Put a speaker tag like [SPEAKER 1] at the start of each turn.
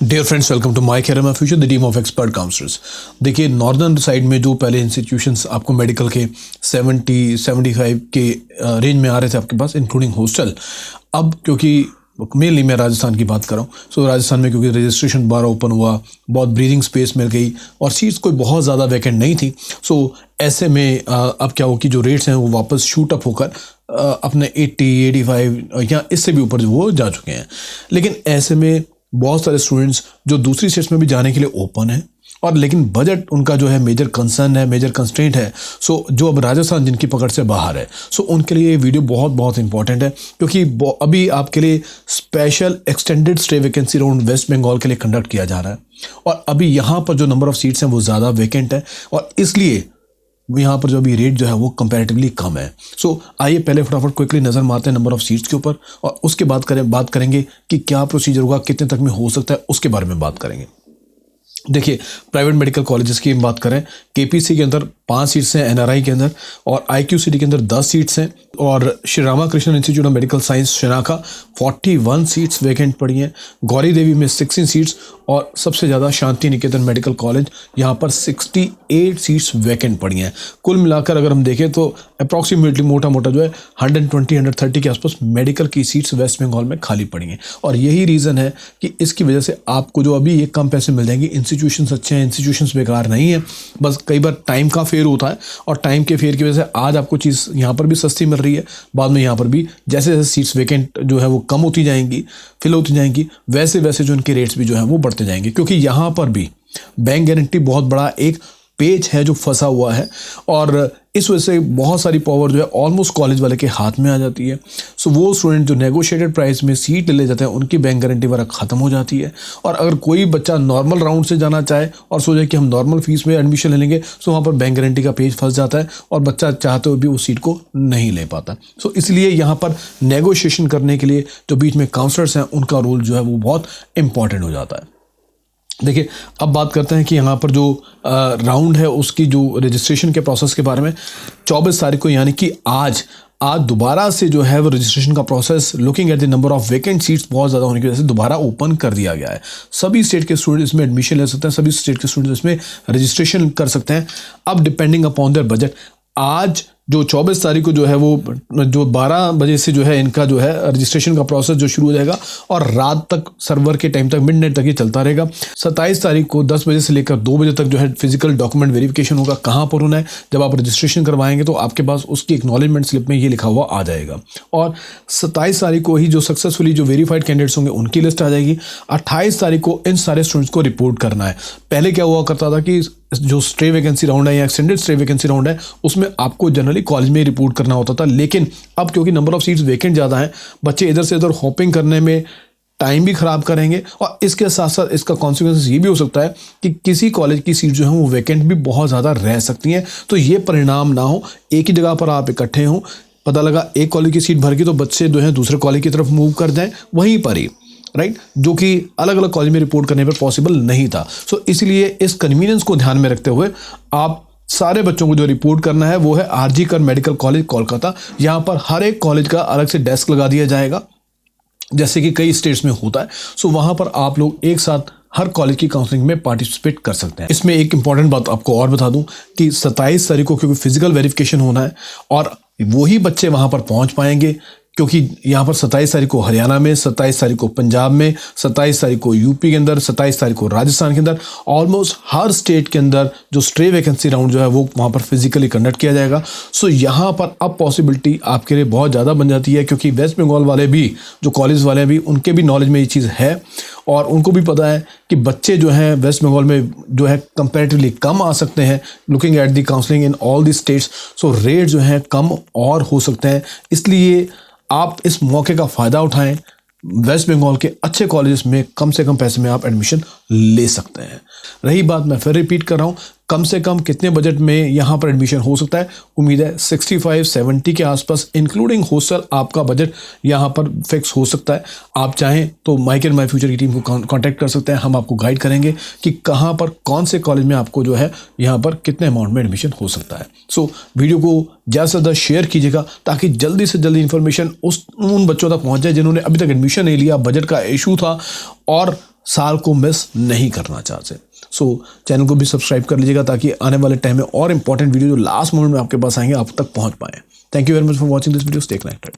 [SPEAKER 1] Dear friends, welcome to my career my future, the team of expert counsellors. देखिए, northern side में जो पहले institutions आपको medical के 70-75 के रेंज में आ रहे थे आपके पास, इंक्लूडिंग हॉस्टल, अब क्योंकि मेनली मैं राजस्थान की बात कर रहा हूँ, सो राजस्थान में क्योंकि रजिस्ट्रेशन दोबारा ओपन हुआ, बहुत ब्रीदिंग स्पेस मिल गई और सीट्स कोई बहुत ज़्यादा वैकेंट नहीं थी। सो ऐसे में अब क्या हो कि जो रेट्स हैं वो वापस शूट अप होकर अपने 80-85 या इससे भी ऊपर वो जा चुके हैं। लेकिन ऐसे में बहुत सारे स्टूडेंट्स जो दूसरी स्टेट्स में भी जाने के लिए ओपन है, और लेकिन बजट उनका जो है मेजर कंसर्न है, मेजर कंस्ट्रेंट है। सो जो अब राजस्थान जिनकी पकड़ से बाहर है, सो उनके लिए ये वीडियो बहुत बहुत इंपॉर्टेंट है, क्योंकि अभी आपके लिए special extended stay vacancy round West Bengal के लिए कंडक्ट किया जा रहा है। और अभी यहाँ पर जो नंबर ऑफ सीट्स हैं वो ज़्यादा वैकेंट है, और इसलिए यहाँ पर जो अभी रेट जो है वो कंपैरेटिवली कम है। सो आइए पहले फटाफट क्विकली नज़र मारते हैं नंबर ऑफ सीट्स के ऊपर, और उसके बाद बात करेंगे कि क्या प्रोसीजर होगा, कितने तक में हो सकता है, उसके बारे में बात करेंगे। देखिए, प्राइवेट मेडिकल कॉलेजेस की हम बात करें, केपीसी के अंदर 5 सीट्स हैं, एनआरआई के अंदर, और आईक्यूसीटी के अंदर 10 सीट्स हैं, और Shri Ramakrishnan institute of medical science शिनाखा 41 सीट्स वैकेंट पड़ी हैं, गौरी देवी में 16 सीट्स, और सबसे ज़्यादा शांति निकेतन मेडिकल कॉलेज यहाँ पर 68 सीट्स वैकेंट पड़ी हैं। कुल मिलाकर अगर हम देखें तो अप्रॉक्सीमेटली मोटा मोटा जो है 120-130 के आसपास मेडिकल की सीट्स वेस्ट बंगाल में खाली पड़ी हैं। और यही रीज़न है कि इसकी वजह से आपको जो अभी ये कम पैसे मिल जाएंगे। इंस्टीट्यूशंस अच्छे हैं, इंस्टीट्यूशंस बेकार नहीं है, बस कई बार टाइम का फेयर होता है, और टाइम के फेयर की वजह से आज आपको चीज़ यहाँ पर भी सस्ती मिल रही है, बाद में यहाँ पर भी जैसे जैसे सीट्स वैकेंट जो है वो कम होती जाएंगी, फिल होती जाएंगी, वैसे वैसे जो उनके रेट्स भी जो है वो बढ़ते जाएंगे। क्योंकि यहाँ पर भी बैंक गारंटी बहुत बड़ा एक पेज है जो फंसा हुआ है, और इस वजह से बहुत सारी पावर जो है ऑलमोस्ट कॉलेज वाले के हाथ में आ जाती है। सो वो स्टूडेंट जो नेगोशिएटेड प्राइस में सीट ले जाते हैं उनकी बैंक गारंटी वगैरह ख़त्म हो जाती है। और अगर कोई बच्चा नॉर्मल राउंड से जाना चाहे और सोचे कि हम नॉर्मल फीस में एडमिशन ले लेंगे, सो वहाँ पर बैंक गारंटी का पेज फंस जाता है और बच्चा चाहते हुए भी उस सीट को नहीं ले पाता। सो इसलिए यहाँ पर नेगोशिएशन करने के लिए जो बीच में काउंसलर्स हैं उनका रोल जो है वो बहुत इंपॉर्टेंट हो जाता है। देखिए, अब बात करते हैं कि यहाँ पर जो राउंड है उसकी जो रजिस्ट्रेशन के प्रोसेस के बारे में। 24 तारीख को, यानी कि आज दोबारा से जो है वो रजिस्ट्रेशन का process, looking at the number of vacant seats बहुत ज़्यादा होने की वजह से दोबारा ओपन कर दिया गया है। सभी स्टेट के स्टूडेंट इसमें एडमिशन ले सकते हैं, सभी स्टेट के स्टूडेंट इसमें रजिस्ट्रेशन कर सकते हैं। अब डिपेंडिंग अपॉन देयर बजट, आज जो 24 तारीख को जो है वो जो 12 बजे से जो है इनका जो है रजिस्ट्रेशन का प्रोसेस जो शुरू हो जाएगा, और रात तक सर्वर के टाइम तक मिडनाइट तक ये चलता रहेगा। 27 तारीख को 10 बजे से लेकर 2 बजे तक जो है फिजिकल डॉक्यूमेंट वेरिफिकेशन होगा। कहाँ पर होना है, जब आप रजिस्ट्रेशन करवाएंगे तो आपके पास उसकी एक्नॉलेजमेंट स्लिप में ये लिखा हुआ आ जाएगा। और 27 तारीख को ही जो सक्सेसफुली जो वेरीफाइड कैंडिडेट्स होंगे उनकी लिस्ट आ जाएगी। 28 तारीख को इन सारे स्टूडेंट्स को रिपोर्ट करना है। पहले क्या हुआ करता था कि जो स्टे वैकेंसी राउंड है या एक्सटेंडेड स्टे वैकेंसी राउंड है उसमें आपको जनरली कॉलेज में रिपोर्ट करना होता था, लेकिन अब क्योंकि नंबर ऑफ सीट्स वैकेंट ज़्यादा हैं, बच्चे इधर से इधर हॉपिंग करने में टाइम भी ख़राब करेंगे, और इसके साथ साथ इसका कॉन्सिक्वेंस ये भी हो सकता है कि किसी कॉलेज की सीट जो है वो वैकेंट भी बहुत ज़्यादा रह सकती हैं। तो ये परिणाम ना हो, एक ही जगह पर आप इकट्ठे हों, पता लगा एक कॉलेज की सीट भर गई तो बच्चे जो है दूसरे कॉलेज की तरफ मूव कर जाएँ वहीं पर ही, राइट, जो कि अलग अलग कॉलेज में रिपोर्ट करने पर पॉसिबल नहीं था। सो इसलिए इस कन्वीनियंस को ध्यान में रखते हुए आप सारे बच्चों को जो रिपोर्ट करना है वो है आरजी कर मेडिकल कॉलेज कोलकाता। यहाँ पर हर एक कॉलेज का अलग से डेस्क लगा दिया जाएगा, जैसे कि कई स्टेट्स में होता है। सो वहाँ पर आप लोग एक साथ हर कॉलेज की काउंसलिंग में पार्टिसिपेट कर सकते हैं। इसमें एक इंपॉर्टेंट बात आपको और बता दूं कि 27 तारीख को क्योंकि फिजिकल वेरिफिकेशन होना है, और वही बच्चे वहाँ पर पहुँच पाएंगे, क्योंकि यहाँ पर 27 तारीख को हरियाणा में, 27 तारीख को पंजाब में, 27 तारीख को यूपी के अंदर, 27 तारीख को राजस्थान के अंदर, ऑलमोस्ट हर स्टेट के अंदर जो स्टे वैकेंसी राउंड जो है वो वहाँ पर फिजिकली कंडक्ट किया जाएगा। सो यहाँ पर अब पॉसिबिलिटी आपके लिए बहुत ज़्यादा बन जाती है, क्योंकि वेस्ट बंगाल वाले भी, जो कॉलेज वाले भी, उनके भी नॉलेज में ये चीज़ है, और उनको भी पता है कि बच्चे जो हैं वेस्ट बंगाल में जो है कंपैरेटिवली कम आ सकते हैं, looking at the counselling in all the states. So rate जो है कम और हो सकते हैं, इसलिए आप इस मौके का फ़ायदा उठाएं। वेस्ट बंगाल के अच्छे कॉलेजेस में कम से कम पैसे में आप एडमिशन ले सकते हैं। रही बात, मैं फिर रिपीट कर रहा हूँ, कम से कम कितने बजट में यहाँ पर एडमिशन हो सकता है, उम्मीद है 65-70 के आसपास इंक्लूडिंग हॉस्टल आपका बजट यहाँ पर फिक्स हो सकता है। आप चाहें तो माय कैरियर माय फ्यूचर की टीम को कांटेक्ट कर सकते हैं, हम आपको गाइड करेंगे कि कहाँ पर कौन से कॉलेज में आपको जो है यहाँ पर कितने अमाउंट में एडमिशन हो सकता है। सो वीडियो को ज़्यादा से ज़्यादा शेयर कीजिएगा ताकि जल्दी से जल्दी इन्फॉर्मेशन उन बच्चों तक पहुँच जाए जिन्होंने अभी तक एडमिशन नहीं लिया, बजट का इशू था, और साल को मिस नहीं करना चाहते। सो चैनल को भी सब्सक्राइब कर लीजिएगा ताकि आने वाले टाइम में और इंपॉर्टेंट वीडियो जो लास्ट मोमेंट में आपके पास आएंगे आप तक पहुंच पाए। Thank you very much for watching this video. Stay connected.